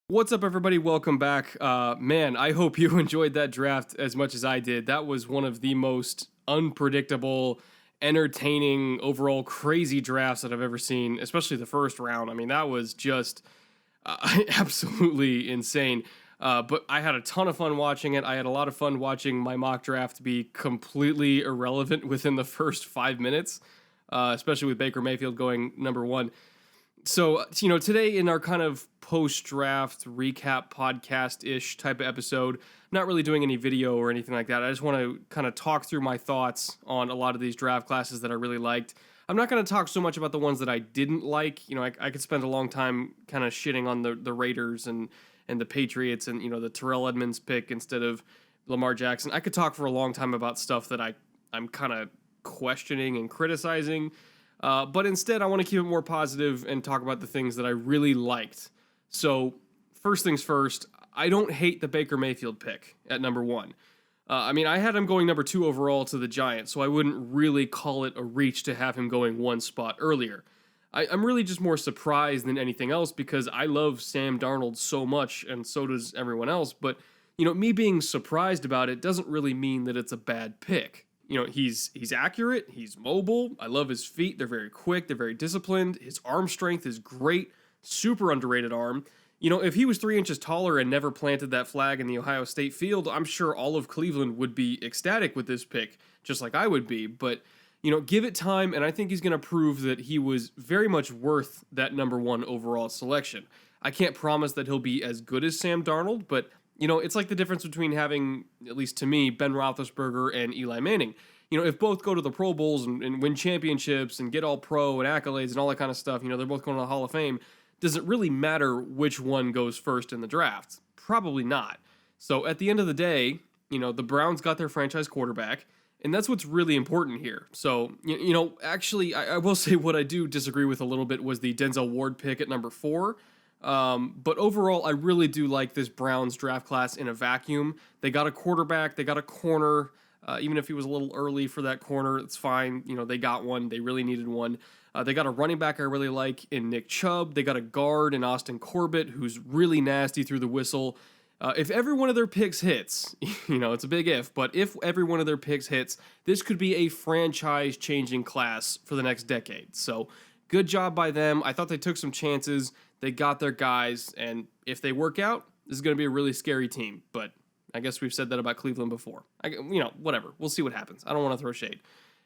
What's up, everybody? Welcome back. Man, I hope you enjoyed that draft as much as I did. That was one of the most unpredictable, entertaining, overall crazy drafts that I've ever seen, especially the first round. I mean, that was just absolutely insane. But I had a ton of fun watching it. I had a lot of fun watching my mock draft be completely irrelevant within the first 5 minutes, especially with Baker Mayfield going number one. So, today in our kind of post-draft recap podcast-ish type of episode, I'm not really doing any video or anything like that. I just want to kind of talk through my thoughts on a lot of these draft classes that I really liked. I'm not going to talk so much about the ones that I didn't like. I could spend a long time kind of shitting on the Raiders and the Patriots and, the Terrell Edmonds pick instead of Lamar Jackson. I could talk for a long time about stuff that I'm kind of questioning and criticizing. But instead, I want to keep it more positive and talk about the things that I really liked. So, first things first, I don't hate the Baker Mayfield pick at number one. I had him going number two overall to the Giants, so I wouldn't really call it a reach to have him going one spot earlier. I'm really just more surprised than anything else because I love Sam Darnold so much, and so does everyone else. But, me being surprised about it doesn't really mean that it's a bad pick. He's accurate, he's mobile, I love his feet, they're very quick, they're very disciplined, his arm strength is great, super underrated arm. If he was 3 inches taller and never planted that flag in the Ohio State field, I'm sure all of Cleveland would be ecstatic with this pick, just like I would be, but, give it time, and I think he's going to prove that he was very much worth that number one overall selection. I can't promise that he'll be as good as Sam Darnold, but it's like the difference between having, at least to me, Ben Roethlisberger and Eli Manning. If both go to the Pro Bowls and win championships and get all pro and accolades and all that kind of stuff, they're both going to the Hall of Fame, does it really matter which one goes first in the draft? Probably not. So at the end of the day, the Browns got their franchise quarterback, and that's what's really important here. So, actually, I will say what I do disagree with a little bit was the Denzel Ward pick at number 4. But overall, I really do like this Browns draft class in a vacuum. They got a quarterback, they got a corner. Even if he was a little early for that corner, it's fine. They got one. They really needed one. They got a running back I really like in Nick Chubb. They got a guard in Austin Corbett, who's really nasty through the whistle. If every one of their picks hits, it's a big if, but if every one of their picks hits, this could be a franchise-changing class for the next decade. So, good job by them. I thought they took some chances. They got their guys, and if they work out, this is going to be a really scary team. But I guess we've said that about Cleveland before. Whatever. We'll see what happens. I don't want to throw shade.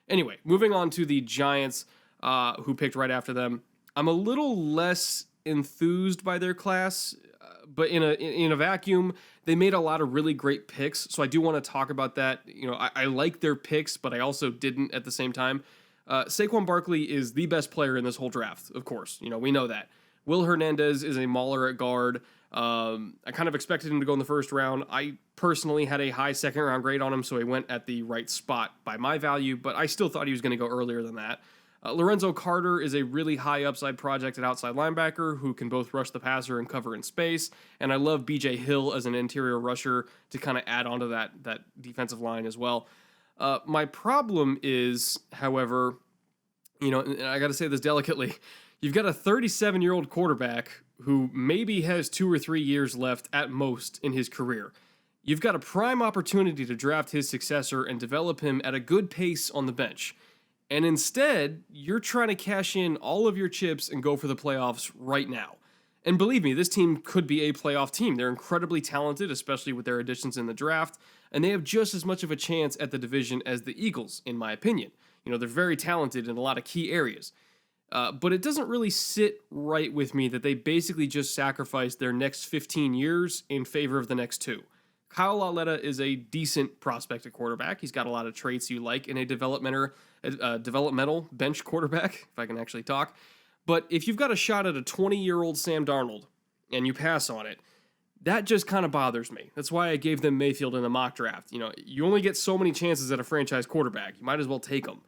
Anyway, moving on to the Giants, who picked right after them. I'm a little less enthused by their class, but in a vacuum, they made a lot of really great picks. So I do want to talk about that. I like their picks, but I also didn't at the same time. Saquon Barkley is the best player in this whole draft, of course. We know that. Will Hernandez is a mauler at guard. I kind of expected him to go in the first round. I personally had a high second round grade on him, so he went at the right spot by my value, but I still thought he was going to go earlier than that. Lorenzo Carter is a really high upside project at outside linebacker who can both rush the passer and cover in space, and I love B.J. Hill as an interior rusher to kind of add onto that defensive line as well. My problem is, however, and I got to say this delicately, you've got a 37-year-old quarterback who maybe has 2 or 3 years left at most in his career. You've got a prime opportunity to draft his successor and develop him at a good pace on the bench. And instead, you're trying to cash in all of your chips and go for the playoffs right now. And believe me, this team could be a playoff team. They're incredibly talented, especially with their additions in the draft, and they have just as much of a chance at the division as the Eagles, in my opinion. They're very talented in a lot of key areas. But it doesn't really sit right with me that they basically just sacrificed their next 15 years in favor of the next 2. Kyle Lauletta is a decent prospect at quarterback. He's got a lot of traits you like in a developmental bench quarterback, if I can actually talk. But if you've got a shot at a 20-year-old Sam Darnold and you pass on it, that just kind of bothers me. That's why I gave them Mayfield in the mock draft. You only get so many chances at a franchise quarterback. You might as well take them.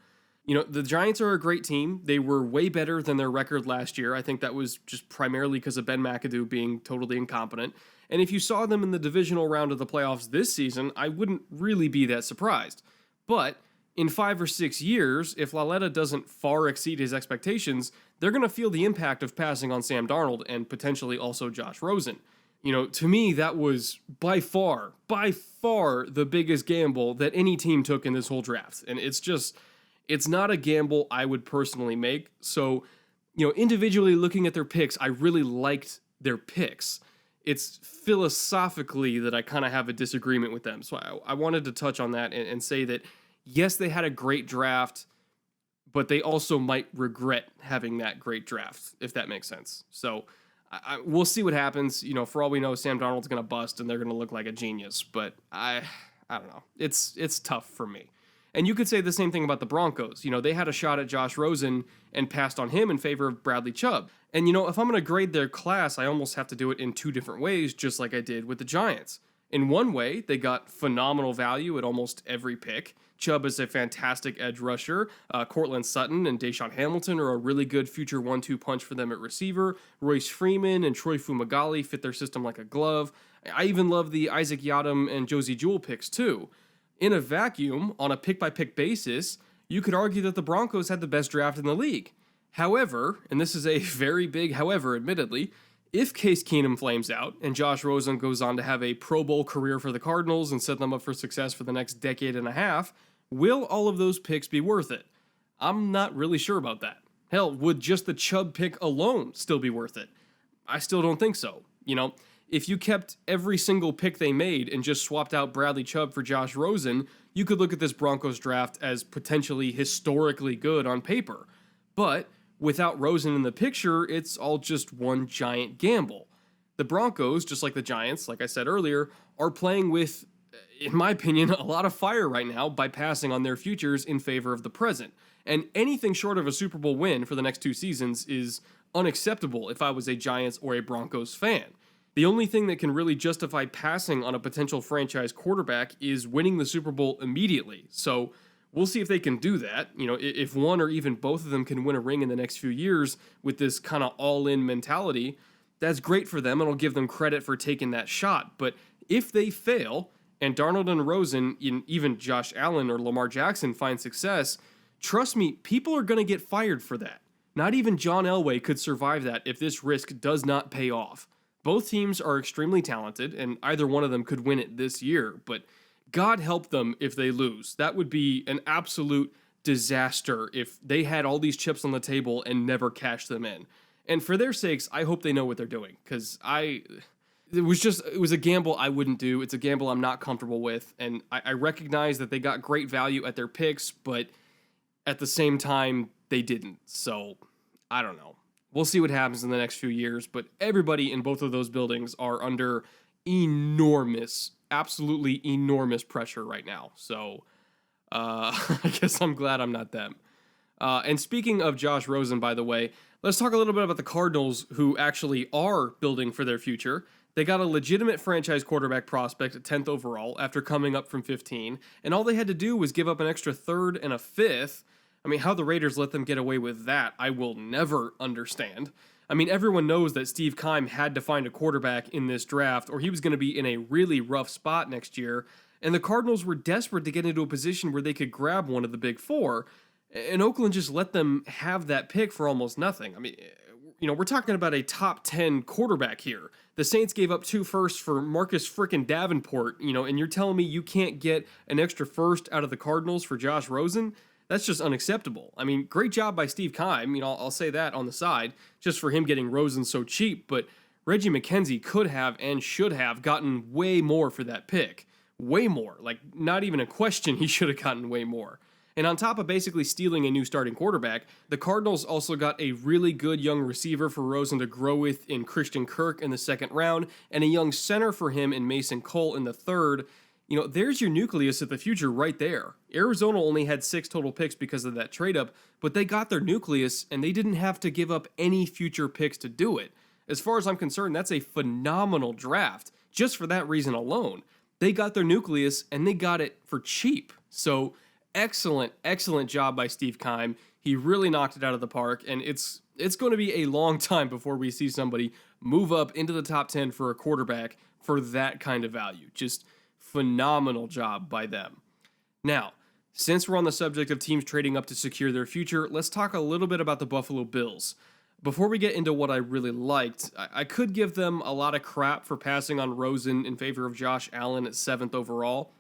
The Giants are a great team. They were way better than their record last year. I think that was just primarily because of Ben McAdoo being totally incompetent. And if you saw them in the divisional round of the playoffs this season, I wouldn't really be that surprised. But in 5 or 6 years, if Lauletta doesn't far exceed his expectations, they're going to feel the impact of passing on Sam Darnold and potentially also Josh Rosen. To me, that was by far the biggest gamble that any team took in this whole draft. And it's not a gamble I would personally make. So, individually looking at their picks, I really liked their picks. It's philosophically that I kind of have a disagreement with them. So I wanted to touch on that and say that, yes, they had a great draft, but they also might regret having that great draft, if that makes sense. So we'll see what happens. For all we know, Sam Darnold's going to bust and they're going to look like a genius. But I don't know. It's tough for me. And you could say the same thing about the Broncos. They had a shot at Josh Rosen and passed on him in favor of Bradley Chubb. And, if I'm going to grade their class, I almost have to do it in two different ways, just like I did with the Giants. In one way, they got phenomenal value at almost every pick. Chubb is a fantastic edge rusher. Cortland Sutton and Deshaun Hamilton are a really good future 1-2 punch for them at receiver. Royce Freeman and Troy Fumagalli fit their system like a glove. I even love the Isaac Yiadom and Josie Jewell picks too. In a vacuum, on a pick-by-pick basis, you could argue that the Broncos had the best draft in the league. However, and this is a very big however, admittedly, if Case Keenum flames out and Josh Rosen goes on to have a Pro Bowl career for the Cardinals and set them up for success for the next decade and a half, will all of those picks be worth it? I'm not really sure about that. Hell, would just the Chubb pick alone still be worth it? I still don't think so. If you kept every single pick they made and just swapped out Bradley Chubb for Josh Rosen, you could look at this Broncos draft as potentially historically good on paper. But without Rosen in the picture, it's all just one giant gamble. The Broncos, just like the Giants, like I said earlier, are playing with, in my opinion, a lot of fire right now by passing on their futures in favor of the present. And anything short of a Super Bowl win for the next 2 seasons is unacceptable if I was a Giants or a Broncos fan. The only thing that can really justify passing on a potential franchise quarterback is winning the Super Bowl immediately. So we'll see if they can do that. If one or even both of them can win a ring in the next few years with this kind of all-in mentality, that's great for them and I'll give them credit for taking that shot. But if they fail and Darnold and Rosen, even Josh Allen or Lamar Jackson find success, trust me, people are going to get fired for that. Not even John Elway could survive that if this risk does not pay off. Both teams are extremely talented, and either one of them could win it this year, but God help them if they lose. That would be an absolute disaster if they had all these chips on the table and never cashed them in. And for their sakes, I hope they know what they're doing, because it was a gamble I wouldn't do. It's a gamble I'm not comfortable with, and I recognize that they got great value at their picks, but at the same time, they didn't. So, I don't know. We'll see what happens in the next few years, but everybody in both of those buildings are under absolutely enormous pressure right now. So I guess I'm glad I'm not them. And speaking of Josh Rosen, by the way, let's talk a little bit about the Cardinals, who actually are building for their future. They got a legitimate franchise quarterback prospect at 10th overall after coming up from 15, and all they had to do was give up an extra third and a fifth. I mean, how the Raiders let them get away with that, I will never understand. I mean, everyone knows that Steve Keim had to find a quarterback in this draft, or he was going to be in a really rough spot next year, and the Cardinals were desperate to get into a position where they could grab one of the big four, and Oakland just let them have that pick for almost nothing. I mean, we're talking about a top 10 quarterback here. The Saints gave up 2 firsts for Marcus frickin' Davenport, and you're telling me you can't get an extra first out of the Cardinals for Josh Rosen? That's just unacceptable. I mean, great job by Steve Keim. I'll say that on the side, just for him getting Rosen so cheap. But Reggie McKenzie could have and should have gotten way more for that pick. Way more. Like, not even a question, he should have gotten way more. And on top of basically stealing a new starting quarterback, the Cardinals also got a really good young receiver for Rosen to grow with in Christian Kirk in the 2nd round, and a young center for him in Mason Cole in the 3rd. There's your nucleus of the future right there. Arizona only had 6 total picks because of that trade-up, but they got their nucleus, and they didn't have to give up any future picks to do it. As far as I'm concerned, that's a phenomenal draft, just for that reason alone. They got their nucleus, and they got it for cheap. So, excellent job by Steve Keim. He really knocked it out of the park, and it's going to be a long time before we see somebody move up into the top 10 for a quarterback for that kind of value. Just phenomenal job by them. Now, since we're on the subject of teams trading up to secure their future, let's talk a little bit about the Buffalo Bills. Before we get into what I really liked, I could give them a lot of crap for passing on Rosen in favor of Josh Allen at 7th overall.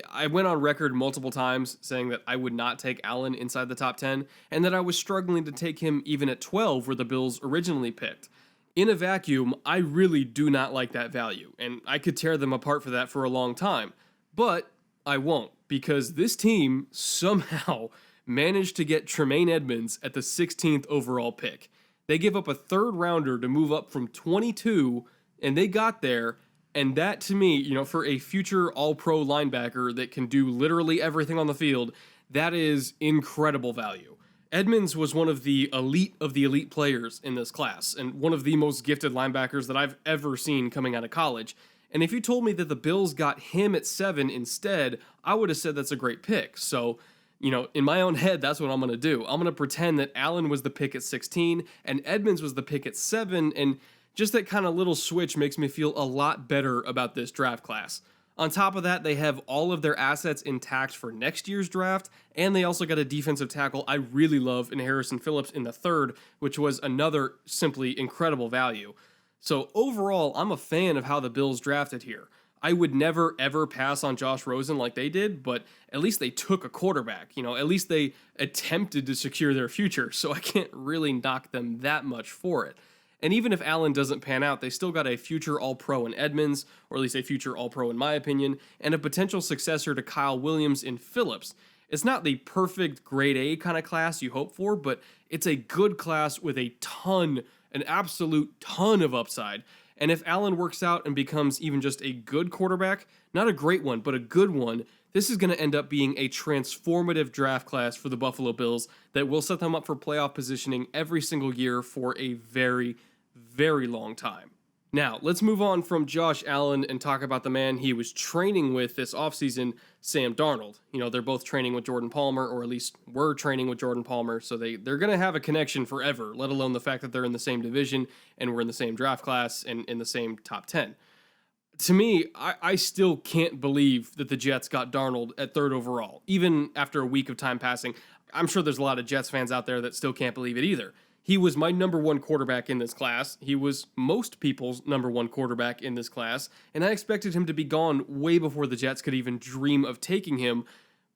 I went on record multiple times saying that I would not take Allen inside the top 10, and that I was struggling to take him even at 12, where the Bills originally picked. In a vacuum, I really do not like that value, and I could tear them apart for that for a long time. But I won't, because this team somehow managed to get Tremaine Edmunds at the 16th overall pick. They give up a third rounder to move up from 22, and they got there. And that, to me, for a future all-pro linebacker that can do literally everything on the field, that is incredible value. Edmunds was one of the elite players in this class, and one of the most gifted linebackers that I've ever seen coming out of college. And if you told me that the Bills got him at 7 instead, I would have said that's a great pick. So, in my own head, that's what I'm going to do. I'm going to pretend that Allen was the pick at 16, and Edmunds was the pick at 7, and just that kind of little switch makes me feel a lot better about this draft class. On top of that, they have all of their assets intact for next year's draft, and they also got a defensive tackle I really love in Harrison Phillips in the 3rd, which was another simply incredible value. So overall, I'm a fan of how the Bills drafted here. I would never, ever pass on Josh Rosen like they did, but at least they took a quarterback. At least they attempted to secure their future, so I can't really knock them that much for it. And even if Allen doesn't pan out, they still got a future All-Pro in Edmunds, or at least a future All-Pro in my opinion, and a potential successor to Kyle Williams in Phillips. It's not the perfect grade A kind of class you hope for, but it's a good class with an absolute ton of upside. And if Allen works out and becomes even just a good quarterback, not a great one, but a good one, this is going to end up being a transformative draft class for the Buffalo Bills that will set them up for playoff positioning every single year for a very, very long time. Now, let's move on from Josh Allen and talk about the man he was training with this offseason, Sam Darnold. They're both training with Jordan Palmer, or at least were training with Jordan Palmer, so they're going to have a connection forever, let alone the fact that they're in the same division and we're in the same draft class and in the same top 10. To me, I still can't believe that the Jets got Darnold at 3rd overall, even after a week of time passing. I'm sure there's a lot of Jets fans out there that still can't believe it either. He was my number 1 quarterback in this class. He was most people's number 1 quarterback in this class, and I expected him to be gone way before the Jets could even dream of taking him,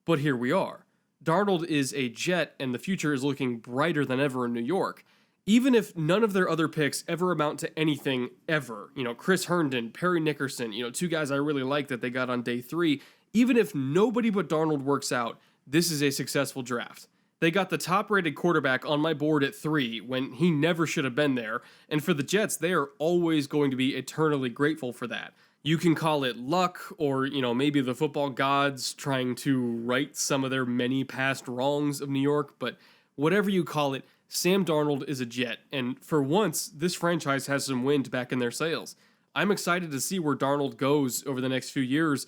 but here we are. Darnold is a Jet, and the future is looking brighter than ever in New York. Even if none of their other picks ever amount to anything ever, Chris Herndon, Perry Nickerson, 2 guys I really like that they got on day 3, even if nobody but Darnold works out, this is a successful draft. They got the top-rated quarterback on my board at 3 when he never should have been there, and for the Jets, they are always going to be eternally grateful for that. You can call it luck, or, maybe the football gods trying to right some of their many past wrongs of New York, but whatever you call it, Sam Darnold is a Jet, and for once, this franchise has some wind back in their sails. I'm excited to see where Darnold goes over the next few years.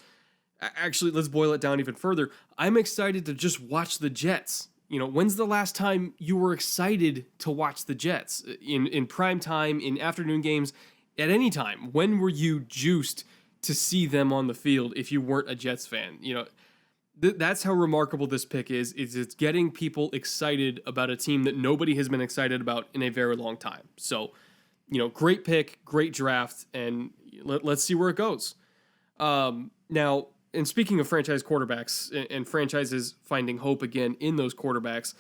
Actually, let's boil it down even further. I'm excited to just watch the Jets. When's the last time you were excited to watch the Jets? In prime time, in afternoon games, at any time? When were you juiced to see them on the field if you weren't a Jets fan? That's how remarkable this pick is it's getting people excited about a team that nobody has been excited about in a very long time. So, great pick, great draft, and let's see where it goes. Now, and speaking of franchise quarterbacks and franchises finding hope again in those quarterbacks,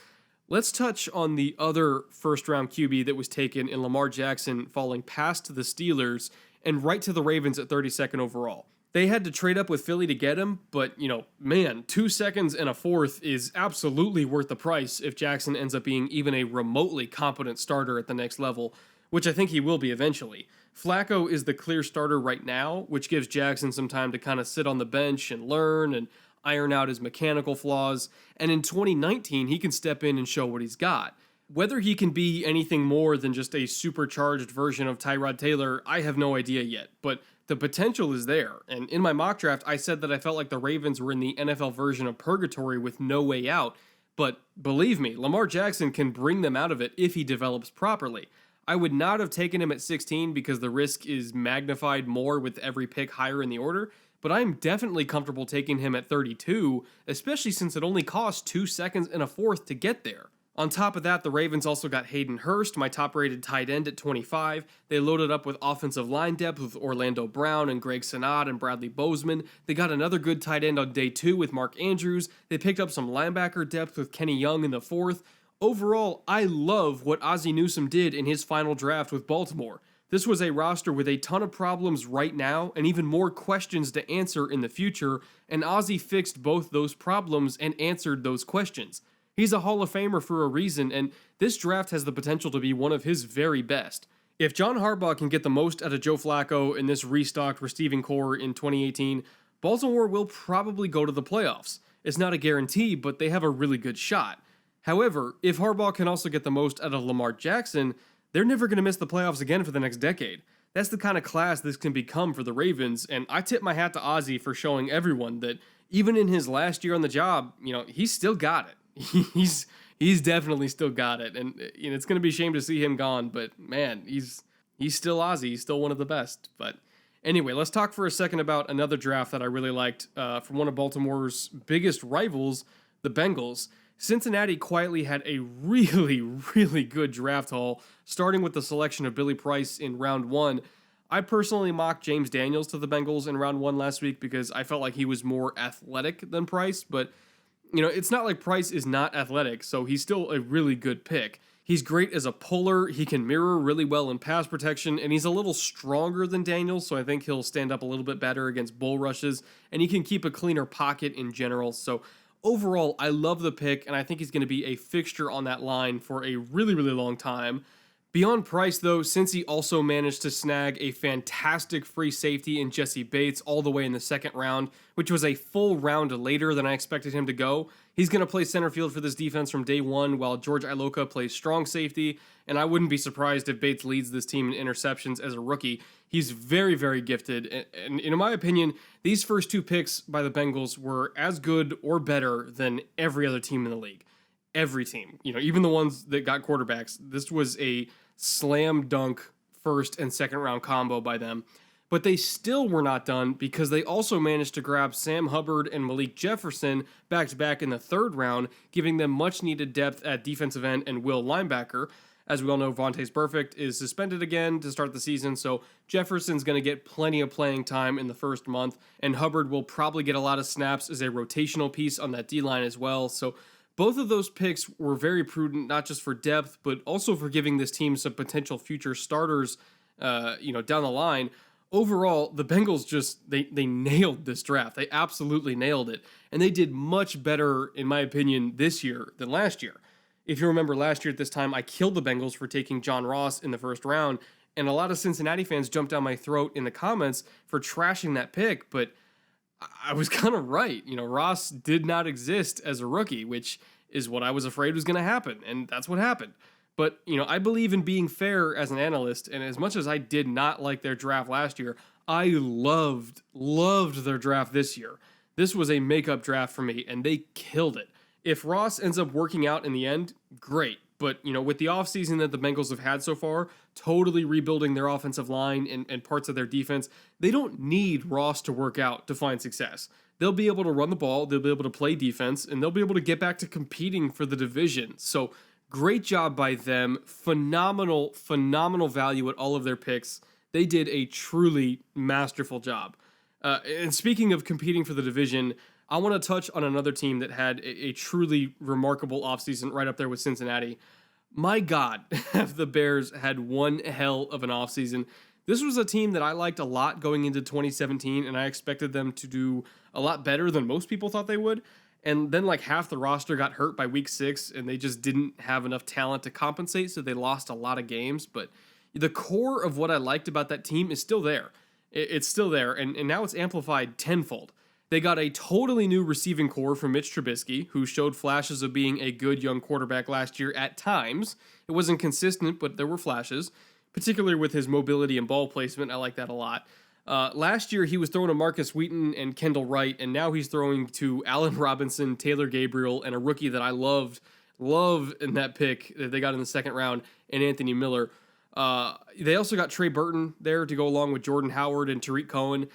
let's touch on the other first-round QB that was taken in Lamar Jackson falling past the Steelers and right to the Ravens at 32nd overall. They had to trade up with Philly to get him, but, 2 seconds and a fourth is absolutely worth the price if Jackson ends up being even a remotely competent starter at the next level, which I think he will be eventually. Flacco is the clear starter right now, which gives Jackson some time to kind of sit on the bench and learn and iron out his mechanical flaws, and in 2019, he can step in and show what he's got. Whether he can be anything more than just a supercharged version of Tyrod Taylor, I have no idea yet, but the potential is there, and in my mock draft, I said that I felt like the Ravens were in the NFL version of purgatory with no way out, but believe me, Lamar Jackson can bring them out of it if he develops properly. I would not have taken him at 16 because the risk is magnified more with every pick higher in the order, but I'm definitely comfortable taking him at 32, especially since it only costs 2 seconds and a fourth to get there. On top of that, the Ravens also got Hayden Hurst, my top-rated tight end at 25. They loaded up with offensive line depth with Orlando Brown and Greg Senat and Bradley Bozeman. They got another good tight end on day 2 with Mark Andrews. They picked up some linebacker depth with Kenny Young in the 4th. Overall, I love what Ozzie Newsome did in his final draft with Baltimore. This was a roster with a ton of problems right now and even more questions to answer in the future, and Ozzie fixed both those problems and answered those questions. He's a Hall of Famer for a reason, and this draft has the potential to be one of his very best. If John Harbaugh can get the most out of Joe Flacco in this restocked receiving core in 2018, Baltimore will probably go to the playoffs. It's not a guarantee, but they have a really good shot. However, if Harbaugh can also get the most out of Lamar Jackson, they're never going to miss the playoffs again for the next decade. That's the kind of class this can become for the Ravens, and I tip my hat to Ozzie for showing everyone that even in his last year on the job, he's still got it. He's definitely still got it, and it's going to be a shame to see him gone, but man, he's still Ozzie. He's still one of the best. But anyway, let's talk for a second about another draft that I really liked from one of Baltimore's biggest rivals, the Bengals. Cincinnati quietly had a really, really good draft haul, starting with the selection of Billy Price in round 1. I personally mocked James Daniels to the Bengals in round 1 last week because I felt like he was more athletic than Price, but it's not like Price is not athletic, so he's still a really good pick. He's great as a puller, he can mirror really well in pass protection, and he's a little stronger than Daniels, so I think he'll stand up a little bit better against bull rushes, and he can keep a cleaner pocket in general. So overall, I love the pick, and I think he's going to be a fixture on that line for a really, really long time. Beyond Price, though, Cincy also managed to snag a fantastic free safety in Jesse Bates all the way in the 2nd round, which was a full round later than I expected him to go. He's going to play center field for this defense from day 1, while George Iloka plays strong safety, and I wouldn't be surprised if Bates leads this team in interceptions as a rookie. He's very, very gifted, and in my opinion, these first 2 picks by the Bengals were as good or better than every other team in the league. Every team, even the ones that got quarterbacks. This was a slam dunk 1st and 2nd round combo by them. But they still were not done because they also managed to grab Sam Hubbard and Malik Jefferson back-to-back in the 3rd round, giving them much-needed depth at defensive end and will linebacker. As we all know, Vontaze Burfict is suspended again to start the season, so Jefferson's going to get plenty of playing time in the first month, and Hubbard will probably get a lot of snaps as a rotational piece on that D-line as well. So both of those picks were very prudent, not just for depth, but also for giving this team some potential future starters, down the line. Overall, the Bengals they nailed this draft. They absolutely nailed it. And they did much better, in my opinion, this year than last year. If you remember last year at this time, I killed the Bengals for taking John Ross in the 1st round, and a lot of Cincinnati fans jumped down my throat in the comments for trashing that pick, but I was kind of right. Ross did not exist as a rookie, which is what I was afraid was going to happen, and that's what happened. But, I believe in being fair as an analyst, and as much as I did not like their draft last year, I loved their draft this year. This was a makeup draft for me, and they killed it. If Ross ends up working out in the end, great. But, with the offseason that the Bengals have had so far, totally rebuilding their offensive line and parts of their defense, they don't need Ross to work out to find success. They'll be able to run the ball, they'll be able to play defense, and they'll be able to get back to competing for the division. So, great job by them. Phenomenal value at all of their picks. They did a truly masterful job. And speaking of competing for the division, I want to touch on another team that had a truly remarkable offseason right up there with Cincinnati. My God, have the Bears had one hell of an offseason. This was a team that I liked a lot going into 2017, and I expected them to do a lot better than most people thought they would. And then half the roster got hurt by week 6, and they just didn't have enough talent to compensate, so they lost a lot of games. But the core of what I liked about that team is still there. It's still there, and now it's amplified tenfold. They got a totally new receiving core from Mitch Trubisky, who showed flashes of being a good young quarterback last year at times. It wasn't consistent, but there were flashes, particularly with his mobility and ball placement. I like that a lot. Last year, he was throwing to Marcus Wheaton and Kendall Wright, and now he's throwing to Allen Robinson, Taylor Gabriel, and a rookie that I loved in that pick that they got in the 2nd round, and Anthony Miller. They also got Trey Burton there to go along with Jordan Howard and Tariq Cohen.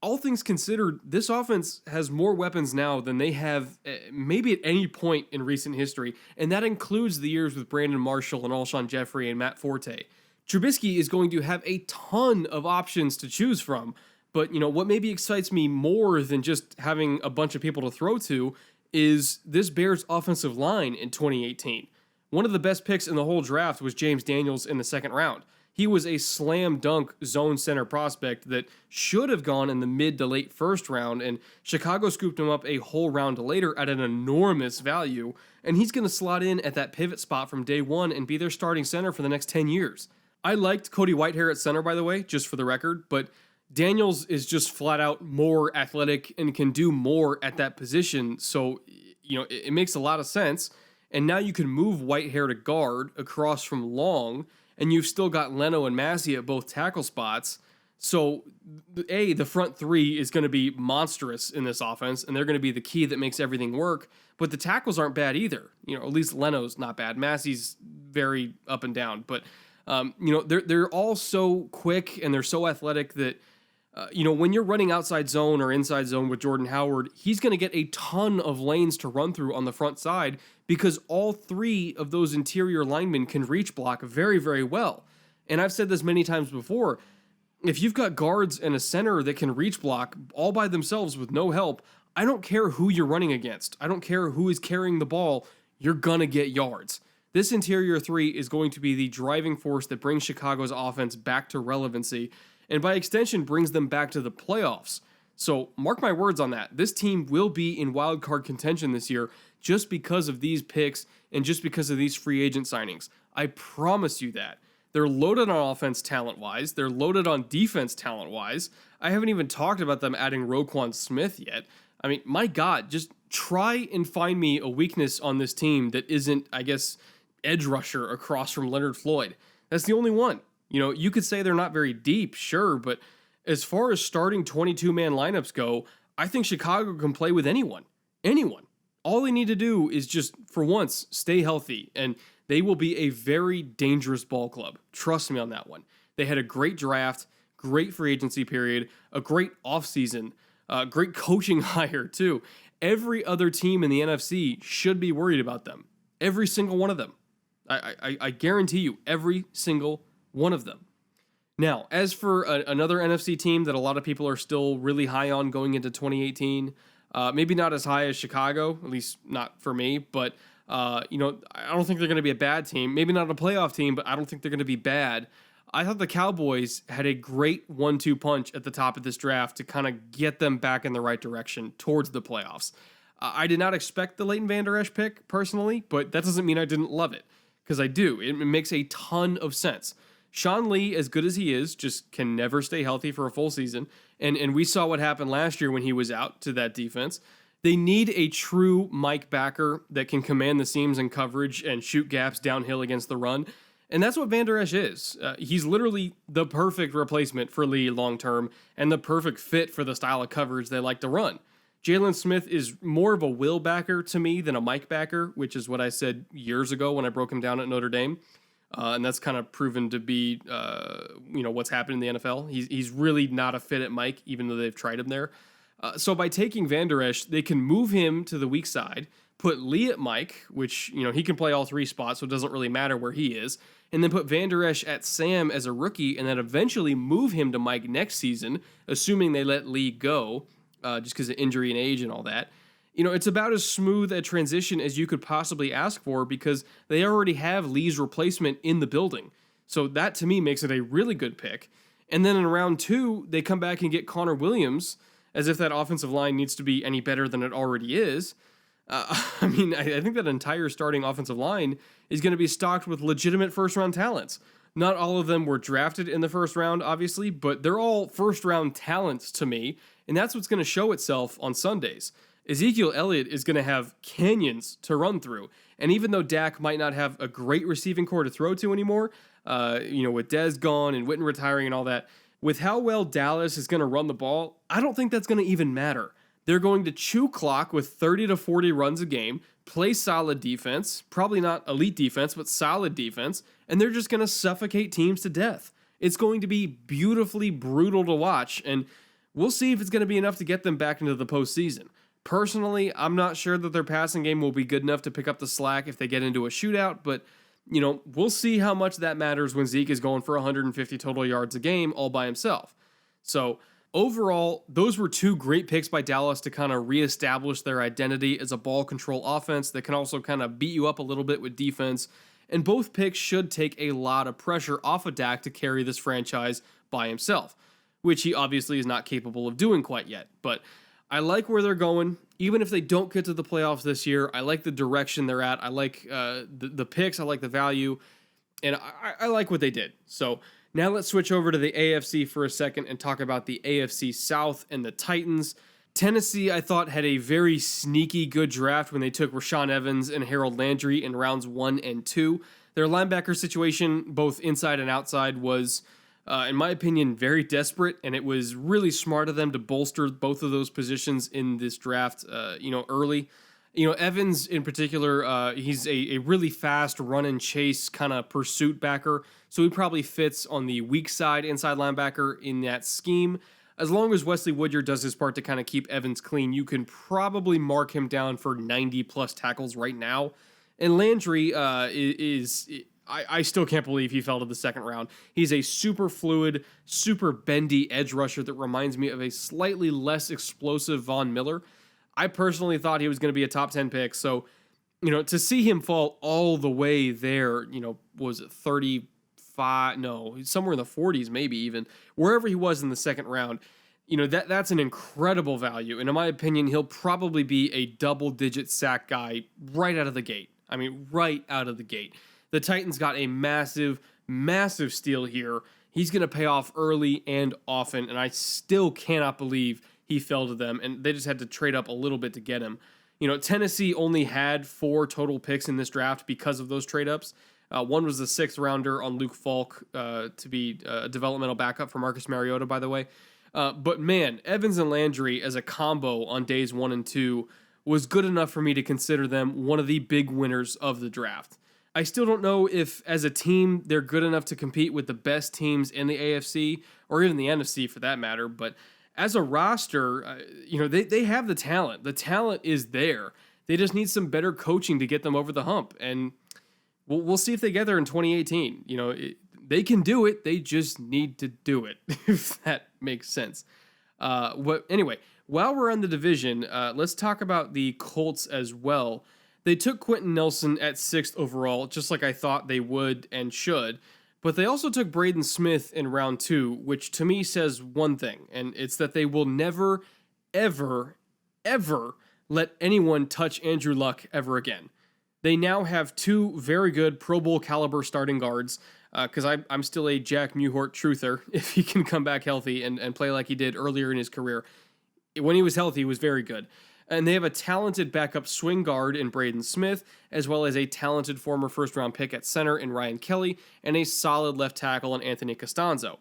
all things considered, this offense has more weapons now than they have maybe at any point in recent history, and that includes the years with Brandon Marshall and Alshon Jeffrey and Matt Forte. Trubisky is going to have a ton of options to choose from, but what maybe excites me more than just having a bunch of people to throw to is this Bears offensive line in 2018. One of the best picks in the whole draft was James Daniels in the second round. He was a slam dunk zone center prospect that should have gone in the mid to late first round, and Chicago scooped him up a whole round later at an enormous value, and he's going to slot in at that pivot spot from day one and be their starting center for the next 10 years. I liked Cody Whitehair at center, by the way, just for the record, but Daniels is just flat out more athletic and can do more at that position, so it makes a lot of sense. And now you can move Whitehair to guard across from Long, and you've still got Leno and Massey at both tackle spots. So, the front three is going to be monstrous in this offense, and they're going to be the key that makes everything work. But the tackles aren't bad either. At least Leno's not bad. Massey's very up and down. But, they're all so quick and they're so athletic that, when you're running outside zone or inside zone with Jordan Howard, he's going to get a ton of lanes to run through on the front side because all three of those interior linemen can reach block very, very well. And I've said this many times before, if you've got guards and a center that can reach block all by themselves with no help, I don't care who you're running against. I don't care who is carrying the ball. You're going to get yards. This interior three is going to be the driving force that brings Chicago's offense back to relevancy, and by extension brings them back to the playoffs. So mark my words on that. This team will be in wild card contention this year just because of these picks and just because of these free agent signings. I promise you that. They're loaded on offense talent-wise. They're loaded on defense talent-wise. I haven't even talked about them adding Roquan Smith yet. I mean, my God, just try and find me a weakness on this team that isn't, I guess, edge rusher across from Leonard Floyd. That's the only one. You could say they're not very deep, sure, but as far as starting 22-man lineups go, I think Chicago can play with anyone. Anyone. All they need to do is just, for once, stay healthy, and they will be a very dangerous ball club. Trust me on that one. They had a great draft, great free agency period, a great offseason, great coaching hire, too. Every other team in the NFC should be worried about them. Every single one of them. I guarantee you, every single one of them. Now, as for another NFC team that a lot of people are still really high on going into 2018, maybe not as high as Chicago, at least not for me, but I don't think they're going to be a bad team. Maybe not a playoff team, but I don't think they're going to be bad. I thought the Cowboys had a great 1-2 punch at the top of this draft to kind of get them back in the right direction towards the playoffs. I did not expect the Leighton Vander Esch pick personally, but that doesn't mean I didn't love it, because I do. It makes a ton of sense. Sean Lee, as good as he is, just can never stay healthy for a full season. And we saw what happened last year when he was out to that defense. They need a true Mike backer that can command the seams and coverage and shoot gaps downhill against the run. And that's what Vander Esch is. He's literally the perfect replacement for Lee long-term and the perfect fit for the style of coverage they like to run. Jalen Smith is more of a Will backer to me than a Mike backer, which is what I said years ago when I broke him down at Notre Dame. And that's kind of proven to be, what's happened in the NFL. He's really not a fit at Mike, even though they've tried him there. So by taking Vander Esch, they can move him to the weak side, put Lee at Mike, which, he can play all three spots, so it doesn't really matter where he is, and then put Vander Esch at Sam as a rookie, and then eventually move him to Mike next season, assuming they let Lee go, just because of injury and age and all that. It's about as smooth a transition as you could possibly ask for because they already have Lee's replacement in the building. So that, to me, makes it a really good pick. And then in round 2, they come back and get Connor Williams, as if that offensive line needs to be any better than it already is. I think that entire starting offensive line is going to be stocked with legitimate first-round talents. Not all of them were drafted in the first round, obviously, but they're all first-round talents to me, and that's what's going to show itself on Sundays. Ezekiel Elliott is going to have canyons to run through. And even though Dak might not have a great receiving core to throw to anymore, with Dez gone and Witten retiring and all that, with how well Dallas is going to run the ball, I don't think that's going to even matter. They're going to chew clock with 30 to 40 runs a game, play solid defense, probably not elite defense, but solid defense, and they're just going to suffocate teams to death. It's going to be beautifully brutal to watch, and We'll see if it's going to be enough to get them back into the postseason. Personally, I'm not sure that their passing game will be good enough to pick up the slack if they get into a shootout, but we'll see how much that matters when Zeke is going for 150 total yards a game all by himself. So overall, those were two great picks by Dallas to kind of reestablish their identity as a ball control offense that can also kind of beat you up a little bit with defense. And both picks should take a lot of pressure off of Dak to carry this franchise by himself, which he obviously is not capable of doing quite yet. But I like where they're going. Even if they don't get to the playoffs this year, I like the direction they're at. I like the picks. I like the value. And I like what they did. So now let's switch over to the AFC for a second and talk about the AFC South and the Titans. Tennessee, I thought, had a very sneaky good draft when they took Rashaan Evans and Harold Landry in rounds 1 and 2. Their linebacker situation, both inside and outside, was, in my opinion, very desperate, and it was really smart of them to bolster both of those positions in this draft, early. Evans in particular, he's a really fast run and chase kind of pursuit backer, so he probably fits on the weak side inside linebacker in that scheme. As long as Wesley Woodyard does his part to kind of keep Evans clean, you can probably mark him down for 90-plus tackles right now. And Landry I still can't believe he fell to the second round. He's a super fluid, super bendy edge rusher that reminds me of a slightly less explosive Von Miller. I personally thought he was going to be a top 10 pick. So, to see him fall all the way there, was it 35? No, somewhere in the 40s, maybe even, wherever he was in the second round. That's an incredible value. And in my opinion, he'll probably be a double-digit sack guy right out of the gate. I mean, right out of the gate. The Titans got a massive, massive steal here. He's going to pay off early and often, and I still cannot believe he fell to them, and they just had to trade up a little bit to get him. Tennessee only had 4 total picks in this draft because of those trade-ups. One was the 6th rounder on Luke Falk to be a developmental backup for Marcus Mariota, by the way. But man, Evans and Landry as a combo on days 1 and 2 was good enough for me to consider them one of the big winners of the draft. I still don't know if, as a team, they're good enough to compete with the best teams in the AFC, or even the NFC for that matter, but as a roster, they have the talent. The talent is there. They just need some better coaching to get them over the hump, and we'll see if they get there in 2018. They can do it. They just need to do it, if that makes sense. Anyway, while we're on the division, let's talk about the Colts as well. They took Quentin Nelson at 6th overall, just like I thought they would and should, but they also took Braden Smith in round 2, which to me says one thing, and it's that they will never, ever, ever let anyone touch Andrew Luck ever again. They now have 2 very good Pro Bowl caliber starting guards, because I'm still a Jack Mewhort truther if he can come back healthy and play like he did earlier in his career. When he was healthy, he was very good. And they have a talented backup swing guard in Braden Smith, as well as a talented former first-round pick at center in Ryan Kelly, and a solid left tackle in Anthony Costanzo.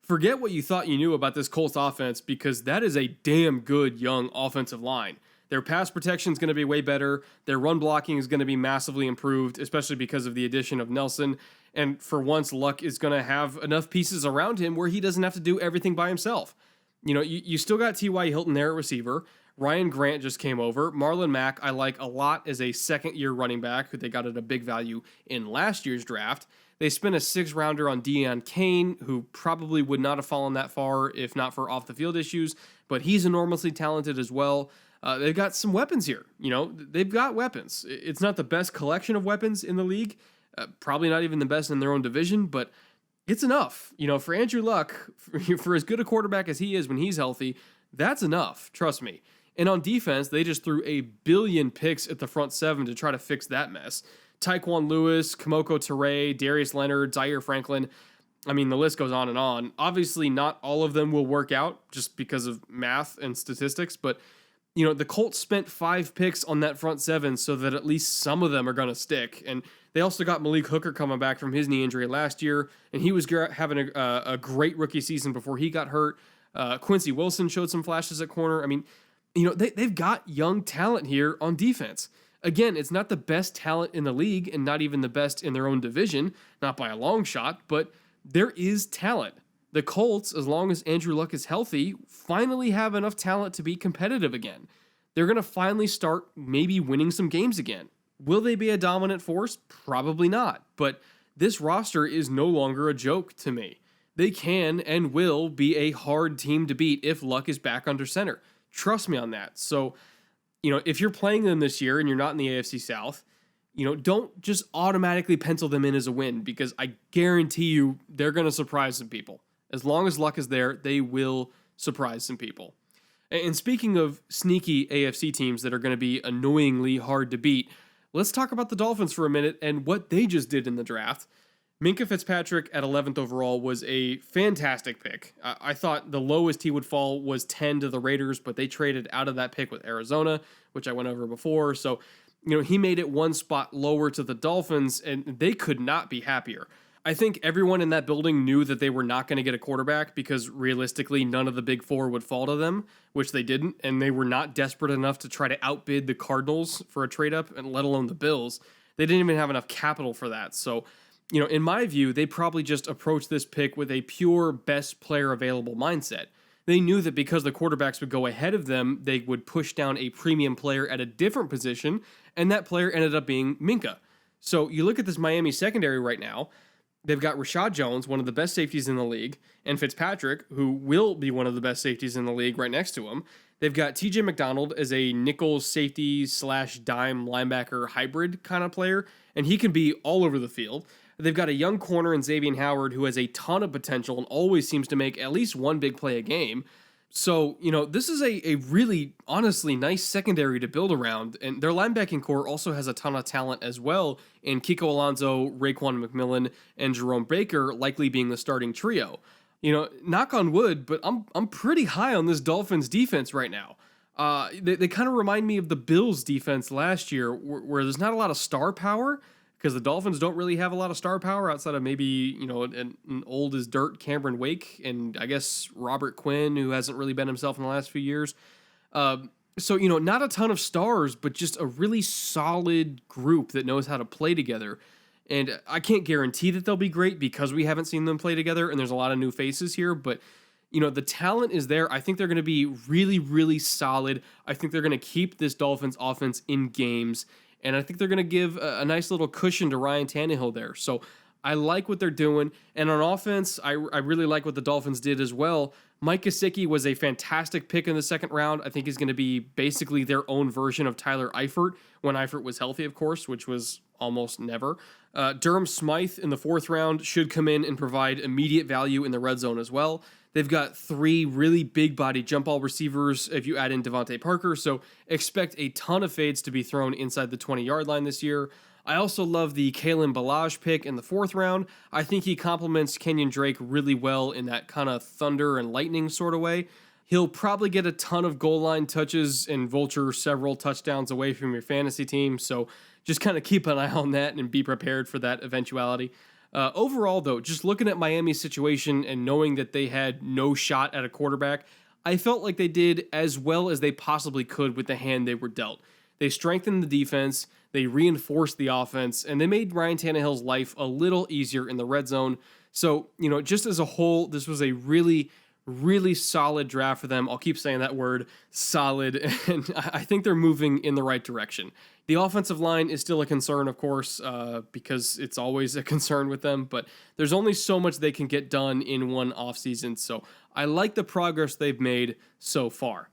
Forget what you thought you knew about this Colts offense, because that is a damn good young offensive line. Their pass protection is going to be way better. Their run blocking is going to be massively improved, especially because of the addition of Nelson. And for once, Luck is going to have enough pieces around him where he doesn't have to do everything by himself. You still got T.Y. Hilton there at receiver. Ryan Grant just came over. Marlon Mack, I like a lot as a second-year running back, who they got at a big value in last year's draft. They spent a 6th-rounder on Deion Kane, who probably would not have fallen that far if not for off-the-field issues, but he's enormously talented as well. They've got some weapons here. They've got weapons. It's not the best collection of weapons in the league, probably not even the best in their own division, but it's enough. For Andrew Luck, for as good a quarterback as he is when he's healthy, that's enough, trust me. And on defense, they just threw a billion picks at the front 7 to try to fix that mess. Tyquan Lewis, Kamoko Toure, Darius Leonard, Zaire Franklin. I mean, the list goes on and on. Obviously, not all of them will work out just because of math and statistics, but the Colts spent 5 picks on that front 7 so that at least some of them are going to stick. And they also got Malik Hooker coming back from his knee injury last year, and he was having a great rookie season before he got hurt. Quincy Wilson showed some flashes at corner. I mean, they've got young talent here on defense. Again, it's not the best talent in the league and not even the best in their own division, not by a long shot, but there is talent. The Colts, as long as Andrew Luck is healthy, finally have enough talent to be competitive again. They're going to finally start maybe winning some games again. Will they be a dominant force? Probably not. But this roster is no longer a joke to me. They can and will be a hard team to beat if Luck is back under center. Trust me on that. So, if you're playing them this year and you're not in the AFC South, don't just automatically pencil them in as a win, because I guarantee you they're going to surprise some people. As long as Luck is there, they will surprise some people. And speaking of sneaky AFC teams that are going to be annoyingly hard to beat, let's talk about the Dolphins for a minute and what they just did in the draft. Minkah Fitzpatrick at 11th overall was a fantastic pick. I thought the lowest he would fall was 10 to the Raiders, but they traded out of that pick with Arizona, which I went over before. So, he made it one spot lower to the Dolphins, and they could not be happier. I think everyone in that building knew that they were not going to get a quarterback because realistically none of the big four would fall to them, which they didn't, and they were not desperate enough to try to outbid the Cardinals for a trade up, and let alone the Bills. They didn't even have enough capital for that. So, in my view, they probably just approached this pick with a pure best player available mindset. They knew that because the quarterbacks would go ahead of them, they would push down a premium player at a different position, and that player ended up being Minkah. So you look at this Miami secondary right now. They've got Rashad Jones, one of the best safeties in the league, and Fitzpatrick, who will be one of the best safeties in the league right next to him. They've got TJ McDonald as a nickel safety / dime linebacker hybrid kind of player, and he can be all over the field. They've got a young corner in Xavier Howard who has a ton of potential and always seems to make at least one big play a game. So, this is a really, honestly, nice secondary to build around. And their linebacking core also has a ton of talent as well in Kiko Alonso, Raekwon McMillan, and Jerome Baker likely being the starting trio. Knock on wood, but I'm pretty high on this Dolphins defense right now. They kind of remind me of the Bills defense last year where there's not a lot of star power, because the Dolphins don't really have a lot of star power outside of maybe, an old as dirt Cameron Wake and I guess Robert Quinn, who hasn't really been himself in the last few years. So, not a ton of stars, but just a really solid group that knows how to play together. And I can't guarantee that they'll be great because we haven't seen them play together and there's a lot of new faces here, but the talent is there. I think they're going to be really, really solid. I think they're going to keep this Dolphins offense in games. And I think they're going to give a nice little cushion to Ryan Tannehill there. So I like what they're doing. And on offense, I really like what the Dolphins did as well. Mike Gesicki was a fantastic pick in the second round. I think he's going to be basically their own version of Tyler Eifert, when Eifert was healthy, of course, which was almost never. Durham Smythe in the fourth round should come in and provide immediate value in the red zone as well. They've got 3 really big body jump ball receivers if you add in Devontae Parker, so expect a ton of fades to be thrown inside the 20-yard line this year. I also love the Kalen Ballage pick in the fourth round. I think he complements Kenyon Drake really well in that kind of thunder and lightning sort of way. He'll probably get a ton of goal line touches and vulture several touchdowns away from your fantasy team, so just kind of keep an eye on that and be prepared for that eventuality. Overall, though, just looking at Miami's situation and knowing that they had no shot at a quarterback, I felt like they did as well as they possibly could with the hand they were dealt. They strengthened the defense, they reinforced the offense, and they made Ryan Tannehill's life a little easier in the red zone. So, just as a whole, this was a really, really solid draft for them. I'll keep saying that word, solid, and I think they're moving in the right direction. The offensive line is still a concern, of course, because it's always a concern with them, but there's only so much they can get done in one offseason, so I like the progress they've made so far.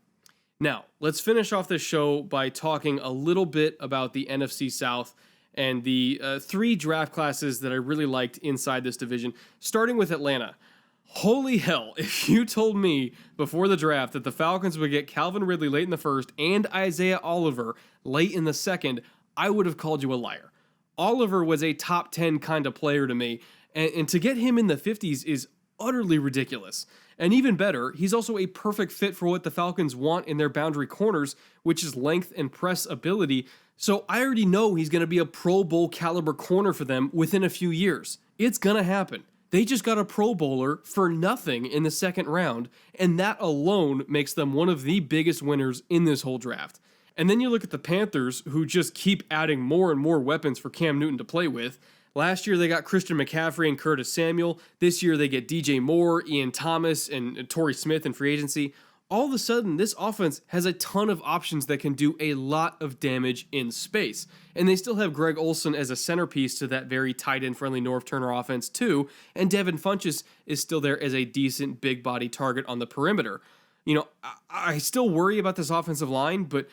Now, let's finish off this show by talking a little bit about the NFC South and the 3 draft classes that I really liked inside this division, starting with Atlanta. Holy hell, if you told me before the draft that the Falcons would get Calvin Ridley late in the first and Isaiah Oliver late in the second, I would have called you a liar. Oliver was a top 10 kind of player to me, and to get him in the 50s is utterly ridiculous. And even better, he's also a perfect fit for what the Falcons want in their boundary corners, which is length and press ability. So I already know he's going to be a Pro Bowl caliber corner for them within a few years. It's going to happen. They just got a Pro Bowler for nothing in the second round, and that alone makes them one of the biggest winners in this whole draft. And then you look at the Panthers, who just keep adding more and more weapons for Cam Newton to play with. Last year, they got Christian McCaffrey and Curtis Samuel. This year, they get DJ Moore, Ian Thomas, and Torrey Smith in free agency. All of a sudden, this offense has a ton of options that can do a lot of damage in space. And they still have Greg Olsen as a centerpiece to that very tight end friendly Norv Turner offense, too. And Devin Funchess is still there as a decent big body target on the perimeter. I still worry about this offensive line, but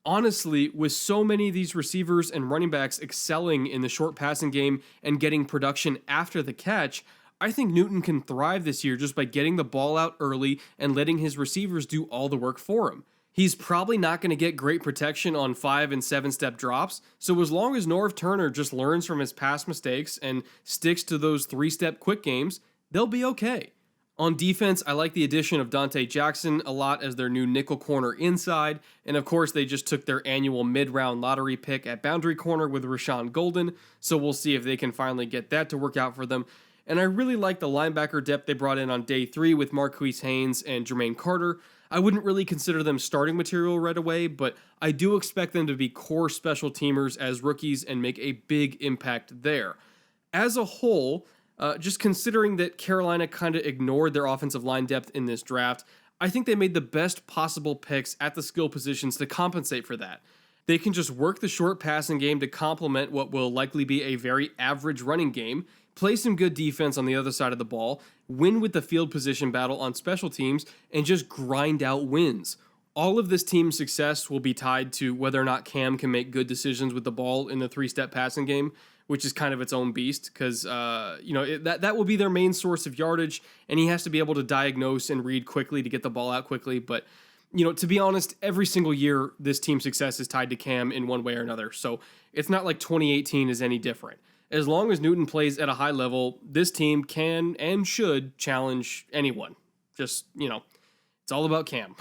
honestly, with so many of these receivers and running backs excelling in the short passing game and getting production after the catch, I think Newton can thrive this year just by getting the ball out early and letting his receivers do all the work for him. He's probably not going to get great protection on 5 and 7 step drops, so as long as Norv Turner just learns from his past mistakes and sticks to those 3-step quick games, they'll be okay. On defense, I like the addition of Dante Jackson a lot as their new nickel corner inside, and of course they just took their annual mid-round lottery pick at boundary corner with Rashawn Golden, so we'll see if they can finally get that to work out for them. And I really like the linebacker depth they brought in on day 3 with Marquise Haynes and Jermaine Carter. I wouldn't really consider them starting material right away, but I do expect them to be core special teamers as rookies and make a big impact there. As a whole, just considering that Carolina kind of ignored their offensive line depth in this draft, I think they made the best possible picks at the skill positions to compensate for that. They can just work the short passing game to complement what will likely be a very average running game, play some good defense on the other side of the ball, win with the field position battle on special teams, and just grind out wins. All of this team's success will be tied to whether or not Cam can make good decisions with the ball in the 3-step passing game, which is kind of its own beast because, that will be their main source of yardage, and he has to be able to diagnose and read quickly to get the ball out quickly. But, to be honest, every single year, this team's success is tied to Cam in one way or another. So it's not like 2018 is any different. As long as Newton plays at a high level, this team can and should challenge anyone. Just, it's all about Cam,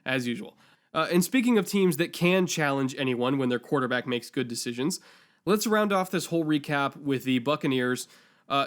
as usual. And speaking of teams that can challenge anyone when their quarterback makes good decisions, let's round off this whole recap with the Buccaneers.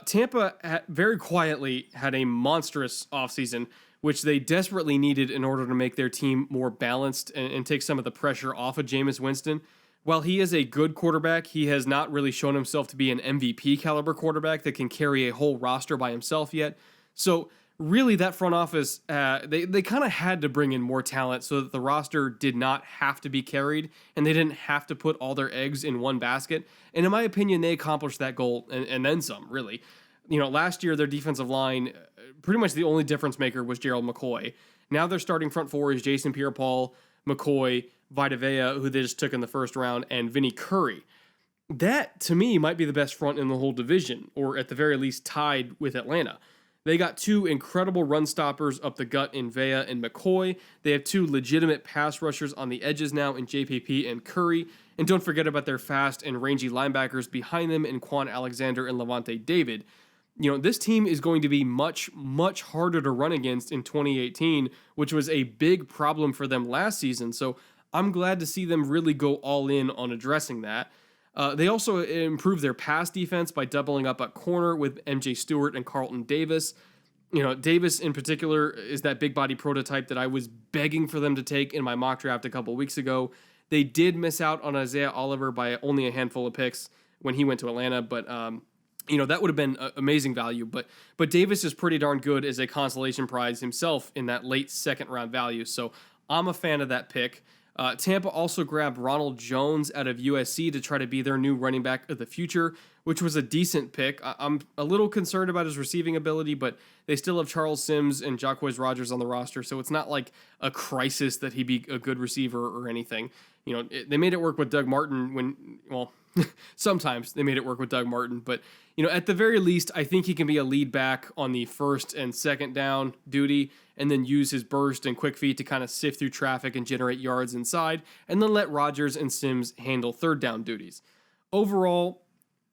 Tampa very quietly had a monstrous offseason, which they desperately needed in order to make their team more balanced and take some of the pressure off of Jameis Winston. While he is a good quarterback, he has not really shown himself to be an MVP caliber quarterback that can carry a whole roster by himself yet. So really that front office, they kind of had to bring in more talent so that the roster did not have to be carried and they didn't have to put all their eggs in one basket. And in my opinion, they accomplished that goal and then some, really. Last year, their defensive line, pretty much the only difference maker was Gerald McCoy. Now their starting front four is Jason Pierre-Paul, McCoy, Vita Vea, who they just took in the first round, and Vinny Curry. That, to me, might be the best front in the whole division, or at the very least tied with Atlanta. They got 2 incredible run stoppers up the gut in Vea and McCoy. They have 2 legitimate pass rushers on the edges now in JPP and Curry. And don't forget about their fast and rangy linebackers behind them in Quan Alexander and Levante David. This team is going to be much, much harder to run against in 2018, which was a big problem for them last season. So I'm glad to see them really go all in on addressing that. They also improved their pass defense by doubling up at corner with MJ Stewart and Carlton Davis. Davis in particular is that big body prototype that I was begging for them to take in my mock draft a couple weeks ago. They did miss out on Isaiah Oliver by only a handful of picks when he went to Atlanta, but that would have been amazing value. But Davis is pretty darn good as a consolation prize himself in that late second round value. So I'm a fan of that pick. Tampa also grabbed Ronald Jones out of USC to try to be their new running back of the future, which was a decent pick. I'm a little concerned about his receiving ability, but they still have Charles Sims and Jacquizz Rodgers on the roster, so it's not like a crisis that he be a good receiver or anything. They made it work with Doug Martin sometimes they made it work with Doug Martin, but at the very least, I think he can be a lead back on the first and second down duty and then use his burst and quick feet to kind of sift through traffic and generate yards inside, and then let Rodgers and Sims handle third down duties. Overall,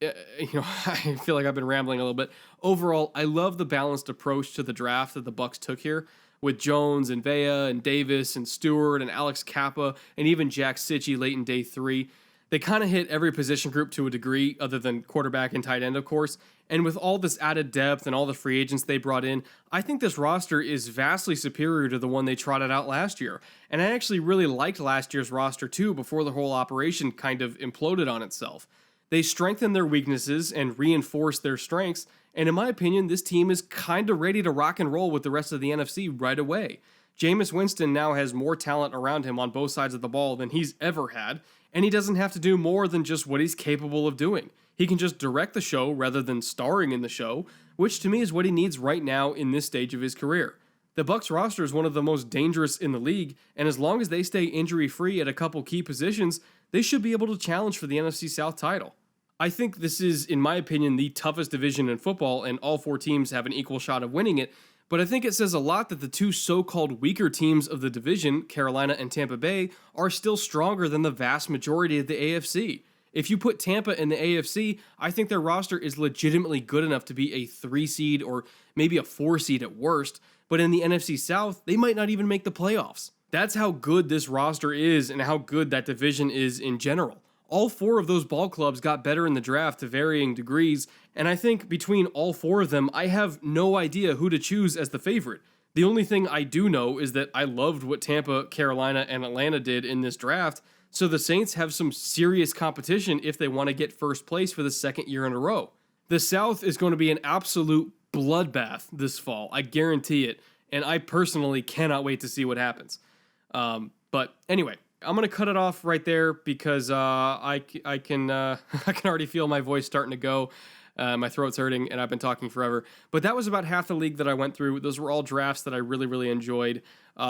I feel like I've been rambling a little bit. Overall, I love the balanced approach to the draft that the Bucs took here with Jones and Vea and Davis and Stewart and Alex Kappa and even Jack Sitchie late in day 3. They kind of hit every position group to a degree other than quarterback and tight end, of course. And with all this added depth and all the free agents they brought in, I think this roster is vastly superior to the one they trotted out last year. And I actually really liked last year's roster too before the whole operation kind of imploded on itself. They strengthen their weaknesses and reinforce their strengths, and in my opinion, this team is kind of ready to rock and roll with the rest of the NFC right away. Jameis Winston now has more talent around him on both sides of the ball than he's ever had, and he doesn't have to do more than just what he's capable of doing. He can just direct the show rather than starring in the show, which to me is what he needs right now in this stage of his career. The Bucs roster is one of the most dangerous in the league, and as long as they stay injury-free at a couple key positions, they should be able to challenge for the NFC South title. I think this is, in my opinion, the toughest division in football, and all 4 teams have an equal shot of winning it, but I think it says a lot that the 2 so-called weaker teams of the division, Carolina and Tampa Bay, are still stronger than the vast majority of the AFC. If you put Tampa in the AFC, I think their roster is legitimately good enough to be a 3 seed or maybe a 4 seed at worst, but in the NFC South, they might not even make the playoffs. That's how good this roster is and how good that division is in general. All 4 of those ball clubs got better in the draft to varying degrees, and I think between all 4 of them, I have no idea who to choose as the favorite. The only thing I do know is that I loved what Tampa, Carolina, and Atlanta did in this draft, so the Saints have some serious competition if they want to get first place for the second year in a row. The South is going to be an absolute bloodbath this fall, I guarantee it, and I personally cannot wait to see what happens. But anyway, I'm going to cut it off right there because I can I can already feel my voice starting to go. My throat's hurting, and I've been talking forever. But that was about half the league that I went through. Those were all drafts that I really, really enjoyed.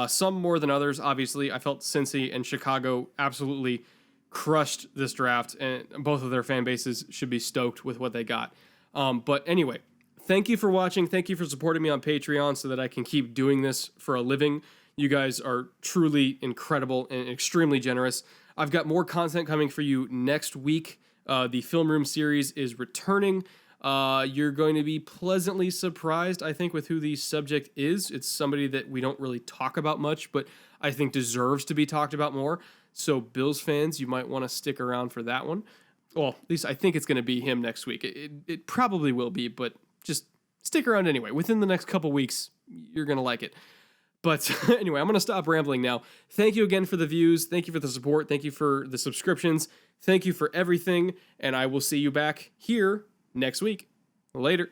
Some more than others, obviously. I felt Cincy and Chicago absolutely crushed this draft, and both of their fan bases should be stoked with what they got. But anyway, thank you for watching. Thank you for supporting me on Patreon so that I can keep doing this for a living. You guys are truly incredible and extremely generous. I've got more content coming for you next week. The Film Room series is returning. You're going to be pleasantly surprised, I think, with who the subject is. It's somebody that we don't really talk about much, but I think deserves to be talked about more. So Bills fans, you might want to stick around for that one. Well, at least I think it's going to be him next week. It probably will be, but just stick around anyway. Within the next couple weeks, you're going to like it. But anyway, I'm going to stop rambling now. Thank you again for the views. Thank you for the support. Thank you for the subscriptions. Thank you for everything. And I will see you back here next week. Later.